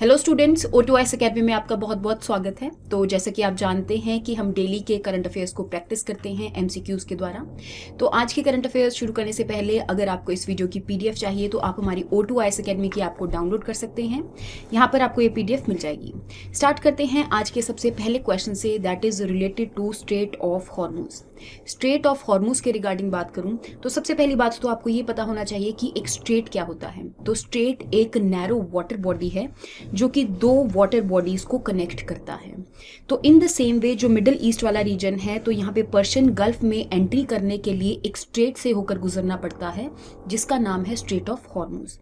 Hello students, O2S academy में आपका बहुत बहुत स्वागत है। तो जैसे कि आप जानते हैं कि हम डेली के करंट अफेयर्स को प्रैक्टिस करते हैं MCQs के द्वारा। तो आज के करंट अफेयर्स शुरू करने से पहले अगर आपको इस वीडियो की PDF चाहिए तो आप हमारी O2S अकेडमी की ऐप को डाउनलोड कर सकते हैं। यहाँ पर आपको ये PDF मिल जाएगी। स्टार्ट करते हैं आज के सबसे पहले क्वेश्चन से, that is related to strait of Hormuz. Strait of Hormuz के रिगार्डिंग बात करूं तो सबसे पहली बात तो आपको ये पता होना चाहिए कि एक स्ट्रेट क्या होता है। तो स्ट्रेट एक नैरो वाटर बॉडी है जो कि दो वाटर बॉडीज को कनेक्ट करता है। तो इन द सेम वे जो मिडिल ईस्ट वाला रीजन है, तो यहाँ पे पर्शियन गल्फ में एंट्री करने के लिए एक स्ट्रेट से होकर गुजरना पड़ता है जिसका नाम है स्ट्रेट ऑफ हॉर्मुज।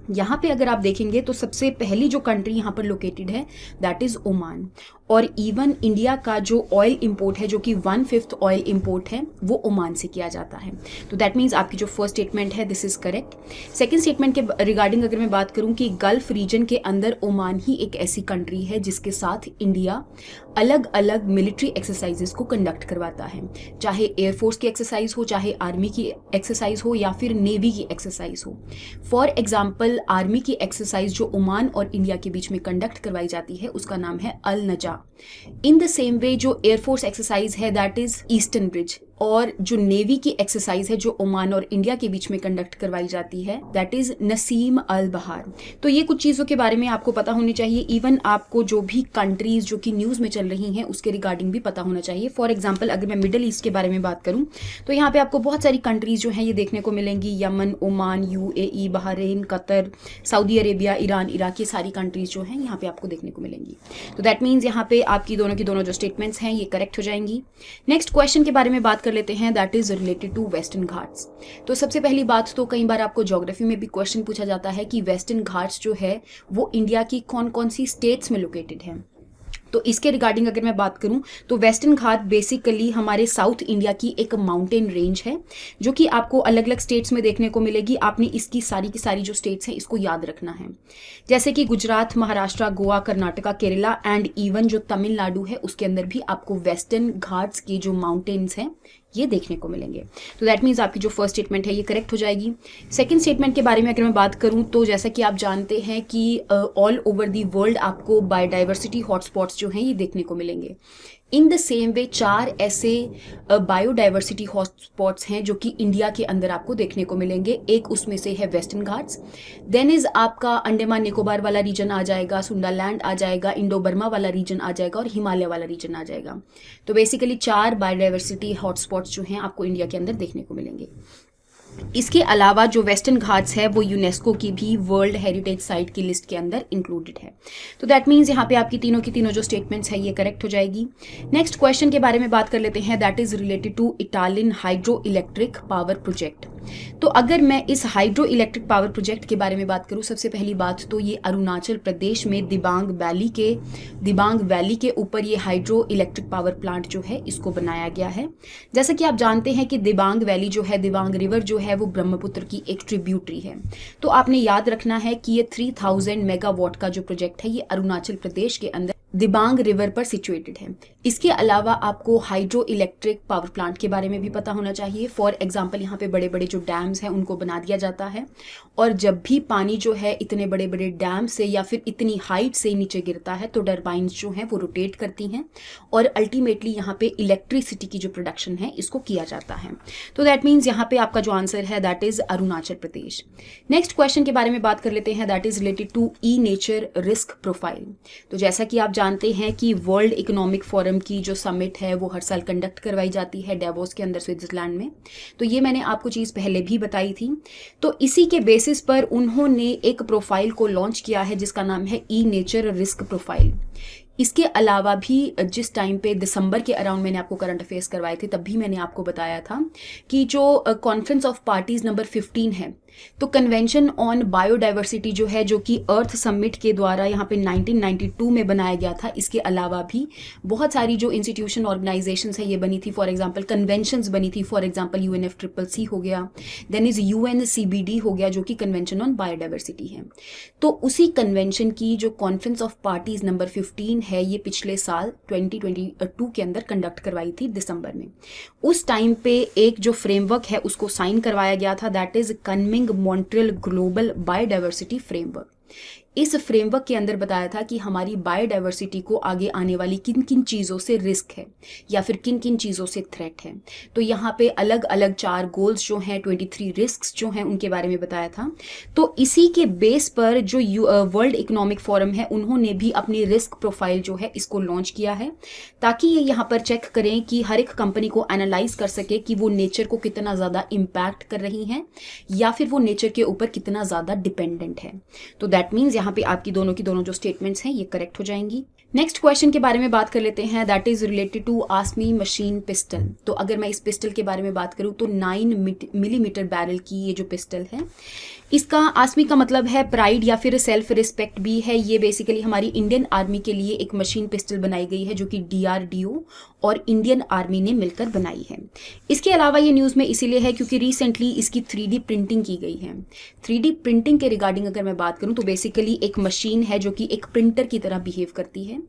यहाँ पे अगर आप देखेंगे तो सबसे पहली जो कंट्री यहाँ पर लोकेटेड है दैट इज ओमान। और इवन इंडिया का जो ऑयल इंपोर्ट है, जो कि 1/5 ऑयल इंपोर्ट है, वो ओमान से किया जाता है। तो दैट मीन्स आपकी जो फर्स्ट स्टेटमेंट है this is correct. Second statement के रिगार्डिंग अगर मैं बात करूं कि गल्फ रीजन के अंदर ओमान ही एक ऐसी कंट्री है जिसके साथ इंडिया अलग अलग मिलिट्री एक्सरसाइजेस को कंडक्ट करवाता है, चाहे एयरफोर्स की एक्सरसाइज हो, चाहे आर्मी की एक्सरसाइज हो, या फिर नेवी की एक्सरसाइज हो। फॉर एग्जाम्पल आर्मी की एक्सरसाइज जो ओमान और इंडिया के बीच में कंडक्ट करवाई जाती है उसका नाम है अल नजा। इन द सेम वे जो एयरफोर्स एक्सरसाइज है दैट इज ईस्टर्न ब्रिज, और जो नेवी की एक्सरसाइज है जो ओमान और इंडिया के बीच में कंडक्ट करवाई जाती है दैट इज नसीम अल बहार। तो ये कुछ चीज़ों के बारे में आपको पता होनी चाहिए। इवन आपको जो भी कंट्रीज जो कि न्यूज़ में चल रही हैं उसके रिगार्डिंग भी पता होना चाहिए। फॉर एग्जाम्पल अगर मैं मिडिल ईस्ट के बारे में बात करूं तो यहाँ पे आपको बहुत सारी कंट्रीज जो हैं ये देखने को मिलेंगी। Yemen, Oman, UAE, Bahrain, Qatar, Saudi Arabia, Iran, Iraq, ये सारी कंट्रीज जो हैं यहाँ पे आपको देखने को मिलेंगी। तो दैट मीन्स यहाँ पे आपकी दोनों की दोनों जो स्टेटमेंट्स हैं ये करेक्ट हो जाएंगी। नेक्स्ट क्वेश्चन के बारे में बात कर लेते हैं, that is related to Western Ghats. तो सबसे पहली बात तो कई बार आपको ज्योग्राफी में भी क्वेश्चन पूछा जाता है कि वेस्टर्न घाट्स जो है वो इंडिया की कौन कौन सी स्टेट्स में लोकेटेड है। तो इसके रिगार्डिंग अगर मैं बात करूं तो वेस्टर्न घाट बेसिकली हमारे साउथ इंडिया की एक माउंटेन रेंज है जो कि आपको अलग अलग स्टेट्स में देखने को मिलेगी। आपने इसकी सारी की सारी जो स्टेट्स हैं इसको याद रखना है, जैसे कि गुजरात, महाराष्ट्र, गोवा, कर्नाटका, केरला एंड इवन जो तमिलनाडु है उसके अंदर भी आपको वेस्टर्न घाट्स के जो माउंटेन्स हैं ये देखने को मिलेंगे। तो दैट मीन्स आपकी जो फर्स्ट स्टेटमेंट है ये करेक्ट हो जाएगी। सेकंड स्टेटमेंट के बारे में अगर मैं बात करूं तो जैसा कि आप जानते हैं कि ऑल ओवर दी वर्ल्ड आपको बायोडाइवर्सिटी हॉटस्पॉट्स जो हैं ये देखने को मिलेंगे। इन द सेम वे 4 ऐसे बायोडाइवर्सिटी हॉटस्पॉट्स हैं जो कि इंडिया के अंदर आपको देखने को मिलेंगे। एक उसमें से है वेस्टर्न घाट्स, देन इज आपका अंडमान निकोबार वाला रीजन आ जाएगा, सुंडालैंड आ जाएगा, इंडो बर्मा वाला रीजन आ जाएगा और हिमालय वाला रीजन आ जाएगा। तो बेसिकली 4 बायोडाइवर्सिटी हॉटस्पॉट्स जो हैं आपको इंडिया के अंदर देखने को मिलेंगे। इसके अलावा जो वेस्टर्न घाट्स है वो यूनेस्को की भी वर्ल्ड हेरिटेज साइट की लिस्ट के अंदर इंक्लूडेड है। तो दैट मीन्स यहाँ पे आपकी तीनों की तीनों जो स्टेटमेंट्स है ये करेक्ट हो जाएगी। नेक्स्ट क्वेश्चन के बारे में बात कर लेते हैं, that is related to Italian hydro electric power project. तो अगर मैं इस हाइड्रो इलेक्ट्रिक पावर प्रोजेक्ट के बारे में बात करूं, सबसे पहली बात तो ये अरुणाचल प्रदेश में दिबांग वैली के ऊपर ये हाइड्रो इलेक्ट्रिक पावर प्लांट जो है इसको बनाया गया है। जैसा कि आप जानते हैं कि दिबांग वैली जो है, दिबांग रिवर जो है वो ब्रह्मपुत्र की एक ट्रिब्यूटरी है। तो आपने याद रखना है कि ये 3000 मेगावाट का जो प्रोजेक्ट है ये अरुणाचल प्रदेश के अंदर दिबांग रिवर पर सिचुएटेड है। इसके अलावा आपको हाइड्रो इलेक्ट्रिक पावर प्लांट के बारे में भी पता होना चाहिए। फॉर एग्जांपल यहाँ पे बड़े बड़े जो डैम्स हैं उनको बना दिया जाता है, और जब भी पानी जो है इतने बड़े बड़े डैम से या फिर इतनी हाइट से नीचे गिरता है तो टरबाइंस जो हैं वो रोटेट करती हैं और अल्टीमेटली यहाँ पे इलेक्ट्रिसिटी की जो प्रोडक्शन है इसको किया जाता है। तो दैट मीन्स यहाँ पे आपका जो आंसर है that is Arunachal Pradesh. Next question के बारे में बात कर लेते हैं, that is related to e nature risk profile. तो जैसा कि आप जानते हैं कि वर्ल्ड इकोनॉमिक फोरम की जो समिट है वो हर साल कंडक्ट करवाई जाती है डेवोस के अंदर स्विट्जरलैंड में। तो ये मैंने आपको चीज़ पहले भी बताई थी। तो इसी के बेसिस पर उन्होंने एक प्रोफाइल को लॉन्च किया है जिसका नाम है ई नेचर रिस्क प्रोफाइल। इसके अलावा भी जिस टाइम पे दिसंबर के अराउंड मैंने आपको करंट अफेयर्स करवाए थे तब भी मैंने आपको बताया था कि जो कॉन्फ्रेंस ऑफ पार्टीज नंबर 15 है, तो कन्वेंशन ऑन बायोडाइवर्सिटी जो है, जो कि अर्थ समिट के द्वारा यहाँ पे 1992 में बनाया गया था। इसके अलावा भी बहुत सारी जो इंस्टीट्यूशन ऑर्गेनाइजेशंस है ये बनी थी। फॉर एग्जांपल कन्वेंशंस बनी थी, फॉर एग्जांपल UNFCCC हो गया, देन इज UNCBD हो गया जो कि कन्वेंशन ऑन बायोडाइवर्सिटी है। तो उसी कन्वेंशन की जो कॉन्फ्रेंस ऑफ पार्टीज नंबर 15 है ये पिछले साल 2022 के अंदर कंडक्ट करवाई थी दिसंबर में। उस टाइम पे एक जो फ्रेमवर्क है उसको साइन करवाया गया था, that is Kunming Montreal global biodiversity framework. इस फ्रेमवर्क के अंदर बताया था कि हमारी बायोडाइवर्सिटी को आगे आने वाली किन किन चीज़ों से रिस्क है या फिर किन किन चीज़ों से थ्रेट है। तो यहाँ पे अलग अलग 4 गोल्स जो हैं, 23 रिस्क्स जो हैं, उनके बारे में बताया था। तो इसी के बेस पर जो वर्ल्ड इकोनॉमिक फोरम है उन्होंने भी अपनी रिस्क प्रोफाइल जो है इसको लॉन्च किया है, ताकि ये यहाँ पर चेक करें कि हर एक कंपनी को एनालाइज कर सके कि वो नेचर को कितना ज़्यादा इम्पैक्ट कर रही हैं या फिर वो नेचर के ऊपर कितना ज़्यादा डिपेंडेंट है। तो दैट मीन्स यहाँ पे आपकी दोनों की दोनों जो स्टेटमेंट्स हैं ये करेक्ट हो जाएंगी। नेक्स्ट क्वेश्चन के बारे में बात कर लेते हैं, that is related to Asmi machine pistol. तो अगर मैं इस पिस्टल के बारे में बात करूं तो 9 मिलीमीटर बैरल की ये जो पिस्टल है, इसका आस्मी का मतलब है प्राइड या फिर सेल्फ रिस्पेक्ट भी है। ये बेसिकली हमारी इंडियन आर्मी के लिए एक मशीन पिस्टल बनाई गई है जो कि DRDO और इंडियन आर्मी ने मिलकर बनाई है। इसके अलावा ये न्यूज़ में इसीलिए है क्योंकि रिसेंटली इसकी 3D प्रिंटिंग की गई है। 3D प्रिंटिंग के रिगार्डिंग अगर मैं बात करूं तो बेसिकली एक मशीन है जो कि एक प्रिंटर की तरह बिहेव करती है।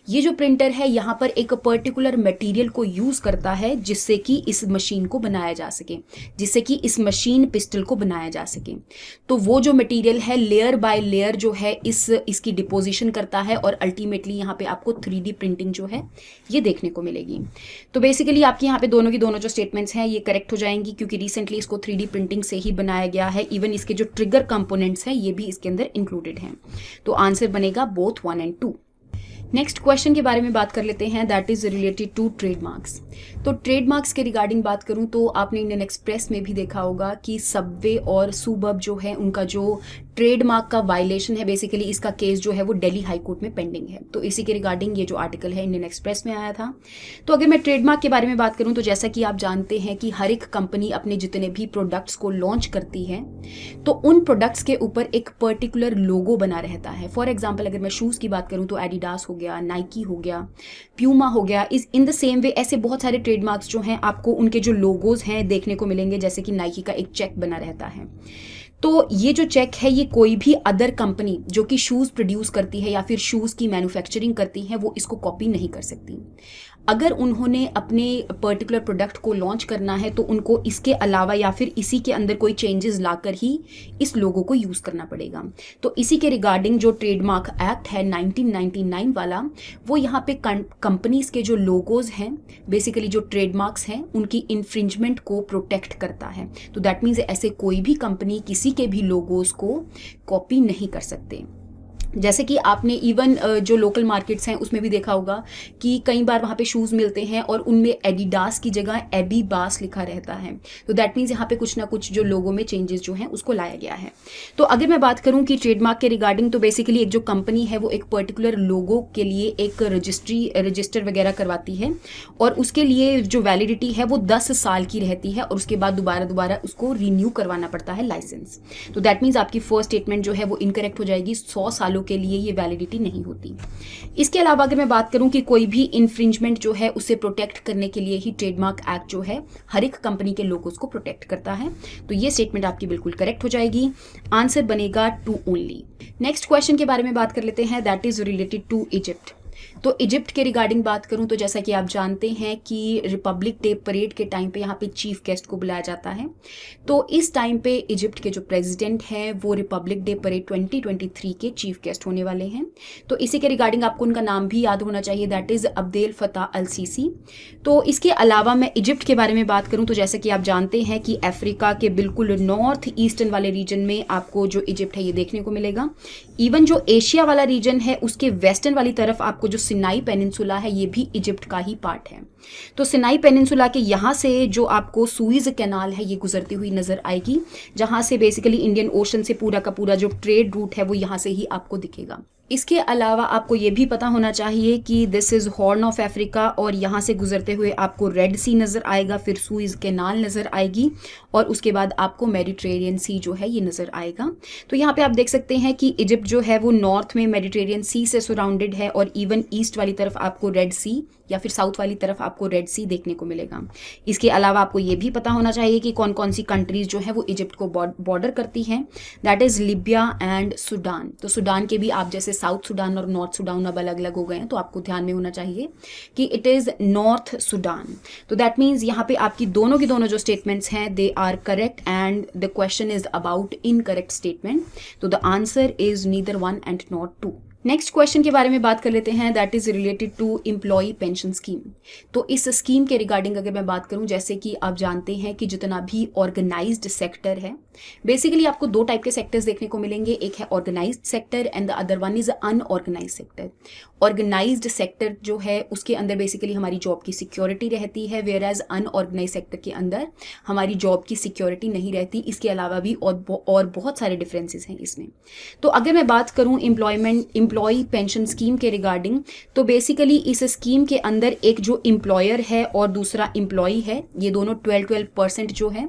ये जो प्रिंटर है यहाँ पर एक पर्टिकुलर मटेरियल को यूज़ करता है जिससे कि इस मशीन को बनाया जा सके, जिससे कि इस मशीन पिस्टल को बनाया जा सके। तो वो जो मटेरियल है लेयर बाय लेयर जो है इसकी डिपोजिशन करता है और अल्टीमेटली यहाँ पे आपको 3D प्रिंटिंग जो है ये देखने को मिलेगी। तो बेसिकली आपकी यहाँ पे दोनों की दोनों जो स्टेटमेंट्स हैं ये करेक्ट हो जाएंगी क्योंकि रिसेंटली इसको 3D प्रिंटिंग से ही बनाया गया है। इवन इसके जो ट्रिगर कंपोनेंट्स हैं ये भी इसके अंदर इंक्लूडेड हैं। तो आंसर बनेगा बोथ 1 और 2। नेक्स्ट क्वेश्चन के बारे में बात कर लेते हैं, that is related to trademarks. तो ट्रेडमार्क्स के रिगार्डिंग बात करूं तो आपने इंडियन एक्सप्रेस में भी देखा होगा कि सबवे और सुबब जो है उनका जो ट्रेडमार्क का वायलेशन है, बेसिकली इसका केस जो है वो दिल्ली हाई कोर्ट में पेंडिंग है। तो इसी के रिगार्डिंग ये जो आर्टिकल है इंडियन एक्सप्रेस में आया था। तो अगर मैं ट्रेडमार्क के बारे में बात करूं तो जैसा कि आप जानते हैं कि हर एक कंपनी अपने जितने भी प्रोडक्ट्स को लॉन्च करती है तो उन प्रोडक्ट्स के ऊपर एक पर्टिकुलर लोगो बना रहता है। फॉर एग्जाम्पल अगर मैं शूज़ की बात करूं तो एडिडास हो गया, नाइकी हो गया, प्यूमा हो गया। इस इन द सेम वे ऐसे बहुत सारे ट्रेडमार्क्स जो हैं आपको उनके जो लोगोज हैं देखने को मिलेंगे, जैसे कि नाइकी का एक चेक बना रहता है। तो ये जो चेक है ये कोई भी अदर कंपनी जो कि शूज़ प्रोड्यूस करती है या फिर शूज़ की मैन्युफैक्चरिंग करती है वो इसको कॉपी नहीं कर सकती। अगर उन्होंने अपने पर्टिकुलर प्रोडक्ट को लॉन्च करना है तो उनको इसके अलावा या फिर इसी के अंदर कोई चेंजेस लाकर ही इस लोगो को यूज़ करना पड़ेगा। तो इसी के रिगार्डिंग जो ट्रेडमार्क एक्ट है 1999 वाला, वो यहाँ पे कंपनीज के जो लोगोज हैं, बेसिकली जो ट्रेडमार्क्स हैं, उनकी इन्फ्रिंजमेंट को प्रोटेक्ट करता है। तो दैट मीन्स ऐसे कोई भी कंपनी किसी के भी लोगोज को कॉपी नहीं कर सकते। जैसे कि आपने इवन जो लोकल मार्केट्स हैं उसमें भी देखा होगा कि कई बार वहाँ पे शूज़ मिलते हैं और उनमें एडिडास की जगह एबीबास लिखा रहता है। तो दैट मीन्स यहाँ पे कुछ ना कुछ जो लोगों में चेंजेस जो हैं उसको लाया गया है। तो अगर मैं बात करूँ कि ट्रेडमार्क के रिगार्डिंग, तो बेसिकली एक जो कंपनी है वो एक पर्टिकुलर लोगो के लिए एक रजिस्टर वगैरह करवाती है और उसके लिए जो वैलिडिटी है वो 10 साल की रहती है और उसके बाद दोबारा उसको रिन्यू करवाना पड़ता है लाइसेंस। तो दैट मीन्स आपकी फर्स्ट स्टेटमेंट जो है वो इनकरेक्ट हो जाएगी। 100 सालों के लिए ये वैलिडिटी नहीं होती। इसके अलावा अगर मैं बात करूं कि कोई भी इन्फ्रिंजमेंट जो है उसे प्रोटेक्ट करने के लिए ही ट्रेडमार्क एक्ट जो है हर एक कंपनी के लोगोस को प्रोटेक्ट करता है। तो ये स्टेटमेंट आपकी बिल्कुल करेक्ट हो जाएगी। आंसर बनेगा 2 ओनली। नेक्स्ट क्वेश्चन के बारे में बात कर लेते हैं, that is related to Egypt. तो इजिप्ट के रिगार्डिंग बात करूं तो जैसा कि आप जानते हैं कि रिपब्लिक डे परेड के टाइम पे यहाँ पे चीफ गेस्ट को बुलाया जाता है। तो इस टाइम पे इजिप्ट के जो प्रेसिडेंट हैं वो रिपब्लिक डे परेड 2023 के चीफ गेस्ट होने वाले हैं। तो इसी के रिगार्डिंग आपको उनका नाम भी याद होना चाहिए, that is Abdel Fattah al Sisi. तो इसके अलावा मैं इजिप्ट के बारे में बात करूँ तो जैसा कि आप जानते हैं कि अफ्रीका के बिल्कुल नॉर्थ ईस्टर्न वाले रीजन में आपको जो इजिप्ट है ये देखने को मिलेगा। इवन जो एशिया वाला रीजन है उसके वेस्टर्न वाली तरफ आपको जो सिनाई पेनिनसुला है ये भी इजिप्ट का ही पार्ट है। तो सिनाई पेनिनसुला के यहाँ से जो आपको सुइज कैनाल है ये गुजरती हुई नजर आएगी, जहाँ से बेसिकली इंडियन ओशन से पूरा का पूरा जो ट्रेड रूट है वो यहाँ से ही आपको दिखेगा। इसके अलावा आपको ये भी पता होना चाहिए कि this is horn of Africa और यहाँ से गुजरते हुए आपको रेड सी नज़र आएगा, फिर सुइज कैनाल नज़र आएगी और उसके बाद आपको मेडिटेरेनियन सी जो है ये नज़र आएगा। तो यहाँ पे आप देख सकते हैं कि इजिप्ट जो है वो नॉर्थ में मेडिटेरेनियन सी से सराउंडेड है और इवन ईस्ट वाली तरफ आपको रेड सी या फिर साउथ वाली तरफ आपको रेड सी देखने को मिलेगा। इसके अलावा आपको ये भी पता होना चाहिए कि कौन कौन सी कंट्रीज जो है वो इजिप्ट को बॉर्डर करती हैं, that is Libya and Sudan. तो सूडान के भी आप जैसे साउथ सूडान और नॉर्थ सूडान अब अलग अलग हो गए हैं, तो आपको ध्यान में होना चाहिए कि इट इज़ नॉर्थ सूडान। तो दैट मीन्स यहाँ पे आपकी दोनों की दोनों जो स्टेटमेंट्स हैं they are correct and the question is about incorrect statement. तो the answer is neither one and not two. Next question के बारे में बात कर लेते हैं, that is related to employ pension scheme. तो इस स्कीम के रिगार्डिंग अगर मैं बात करूं, जैसे कि आप जानते हैं कि जितना भी ऑर्गेनाइज्ड सेक्टर है, बेसिकली आपको दो टाइप के सेक्टर्स देखने को मिलेंगे, एक है organised sector and the other one is unorganised sector. Organised sector जो है उसके अंदर बेसिकली हमारी जॉब की सिक्योरिटी रहती है, वेयर एज अनऑर्गेनाइज्ड सेक्टर के अंदर हमारी जॉब की सिक्योरिटी नहीं रहती। इसके अलावा भी और बहुत सारे डिफरेंसेस हैं इसमें। तो अगर मैं बात करूं एम्प्लॉय पेंशन स्कीम के रिगार्डिंग, तो बेसिकली इस स्कीम के अंदर एक जो एम्प्लॉयर है और दूसरा एम्प्लॉय है, ये दोनों 12% जो है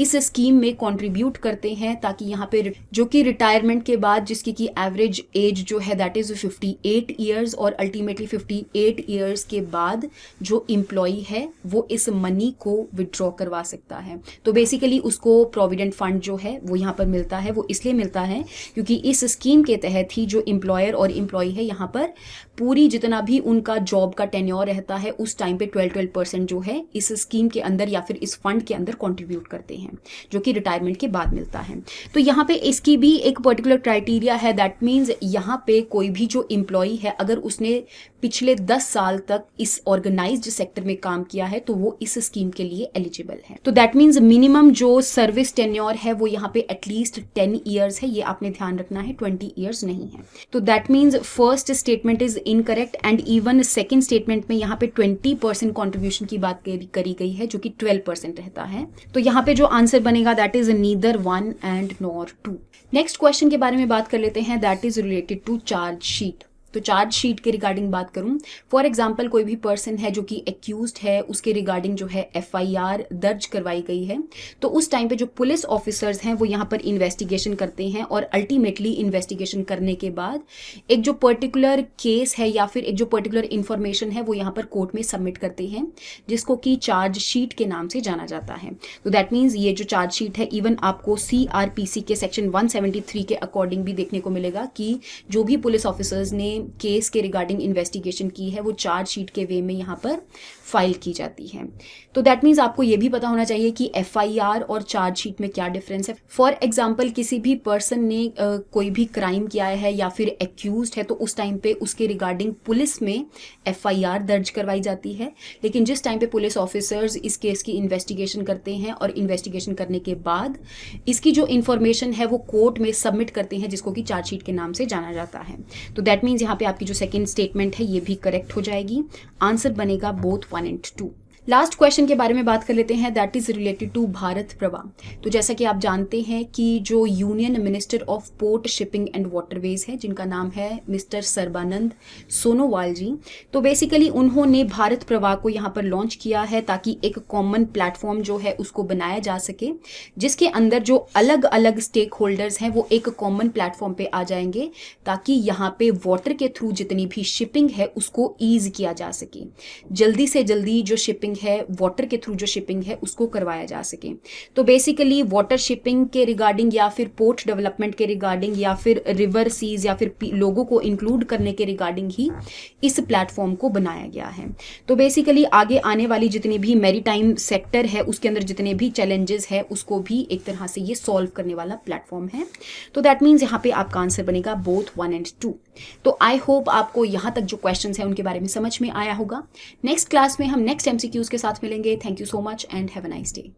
इस स्कीम में कंट्रीब्यूट करते हैं, ताकि यहाँ पे जो कि रिटायरमेंट के बाद जिसकी की एवरेज एज जो है दैट इज 58 ईयर्स और अल्टीमेटली 58 ईयर्स के बाद जो एम्प्लॉय है वो इस मनी को विड्रॉ करवा सकता है। तो बेसिकली उसको प्रोविडेंट फंड जो है वो यहाँ पर मिलता है, वो इसलिए मिलता है क्योंकि इस स्कीम के तहत ही जो एम्प्लॉयर और एम्प्लॉय है यहाँ पर पूरी जितना भी उनका जॉब का टेन्योर रहता है उस टाइम पे 12% जो है इस स्कीम के अंदर या फिर इस फंड के अंदर कंट्रीब्यूट करते हैं, जो कि रिटायरमेंट के बाद मिलता है। तो यहाँ पे इसकी भी एक पर्टिकुलर क्राइटेरिया है, दैट मीन्स यहाँ पे कोई भी जो एम्प्लॉय है अगर उसने पिछले 10 साल तक इस ऑर्गेनाइज्ड सेक्टर में काम किया है तो वो इस स्कीम के लिए एलिजिबल है। तो दैट मीन्स मिनिमम जो सर्विस टेन्योर है वो यहाँ पे एटलीस्ट 10 ईयर्स है, ये आपने ध्यान रखना है, 20 ईयर्स नहीं है। तो that means first statement is incorrect and even second statement में यहाँ पे 20% कॉन्ट्रीब्यूशन की बात करी गई है, जो कि 12% रहता है। तो यहाँ पे जो आंसर बनेगा that is neither one and nor two. Next question के बारे में बात कर लेते हैं, that is related to charge sheet. तो चार्ज शीट के रिगार्डिंग बात करूं, फॉर एग्जांपल कोई भी पर्सन है जो कि एक्यूज्ड है, उसके रिगार्डिंग जो है FIR दर्ज करवाई गई है, तो उस टाइम पे जो पुलिस ऑफिसर्स हैं वो यहाँ पर इन्वेस्टिगेशन करते हैं और अल्टीमेटली इन्वेस्टिगेशन करने के बाद एक जो पर्टिकुलर केस है या फिर एक जो पर्टिकुलर इन्फॉर्मेशन है वो यहाँ पर कोर्ट में सबमिट करते हैं, जिसको कि चार्ज शीट के नाम से जाना जाता है। तो दैट मीन्स ये जो चार्ज शीट है इवन आपको CRPC के सेक्शन 173 के अकॉर्डिंग भी देखने को मिलेगा कि जो भी पुलिस ऑफिसर्स ने केस के रिगार्डिंग इन्वेस्टिगेशन की है वो चार्ज शीट के वे में यहाँ पर फाइल की जाती है। तो दैट मीन्स आपको ये भी पता होना चाहिए कि FIR और चार्ज शीट में क्या डिफरेंस है। फॉर एग्जाम्पल किसी भी पर्सन ने कोई भी क्राइम किया है या फिर एक्यूज्ड है तो उस टाइम पे उसके रिगार्डिंग पुलिस में FIR दर्ज करवाई जाती है, लेकिन जिस टाइम पे पुलिस ऑफिसर्स इस केस की इन्वेस्टिगेशन करते हैं और इन्वेस्टिगेशन करने के बाद इसकी जो इन्फॉर्मेशन है वो कोर्ट में सबमिट करते हैं, जिसको कि चार्ज शीट के नाम से जाना जाता है। तो दैट मीन्स यहाँ पे आपकी जो सेकेंड स्टेटमेंट है ये भी करेक्ट हो जाएगी। आंसर बनेगा बोथ 1 and 2। लास्ट क्वेश्चन के बारे में बात कर लेते हैं, that is related to Bharat Prabha. तो जैसा कि आप जानते हैं कि जो union minister of port shipping and waterways है, जिनका नाम है मिस्टर सर्बानंद सोनोवाल जी, तो बेसिकली उन्होंने भारत प्रभा को यहाँ पर लॉन्च किया है ताकि एक कॉमन प्लेटफॉर्म जो है उसको बनाया जा सके, जिसके अंदर जो अलग अलग स्टेक होल्डर्स हैं वो एक कॉमन प्लेटफॉर्म पे आ जाएंगे, ताकि यहाँ पे वाटर के थ्रू जितनी भी शिपिंग है उसको ईज किया जा सके, जल्दी से जल्दी जो शिपिंग है वाटर के थ्रू जो शिपिंग है उसको करवाया जा सके। तो बेसिकली वाटर शिपिंग के रिगार्डिंग या फिर पोर्ट डेवलपमेंट के रिगार्डिंग या फिर रिवर सीज या फिर लोगों को इंक्लूड करने के रिगार्डिंग ही इस प्लेटफॉर्म को बनाया गया है। तो बेसिकली आगे आने वाली जितनी भी मैरीटाइम सेक्टर है उसके अंदर जितने भी चैलेंजेस है उसको भी एक तरह से ये सॉल्व करने वाला प्लेटफॉर्म है। तो दैट मीन्स यहाँ पे आपका आंसर बनेगा बोथ 1 and 2। तो आई होप आपको यहाँ तक जो क्वेश्चंस है उनके बारे में समझ में आया होगा। नेक्स्ट क्लास में हम नेक्स्ट MCQs के साथ मिलेंगे। Thank you so much and have a nice day.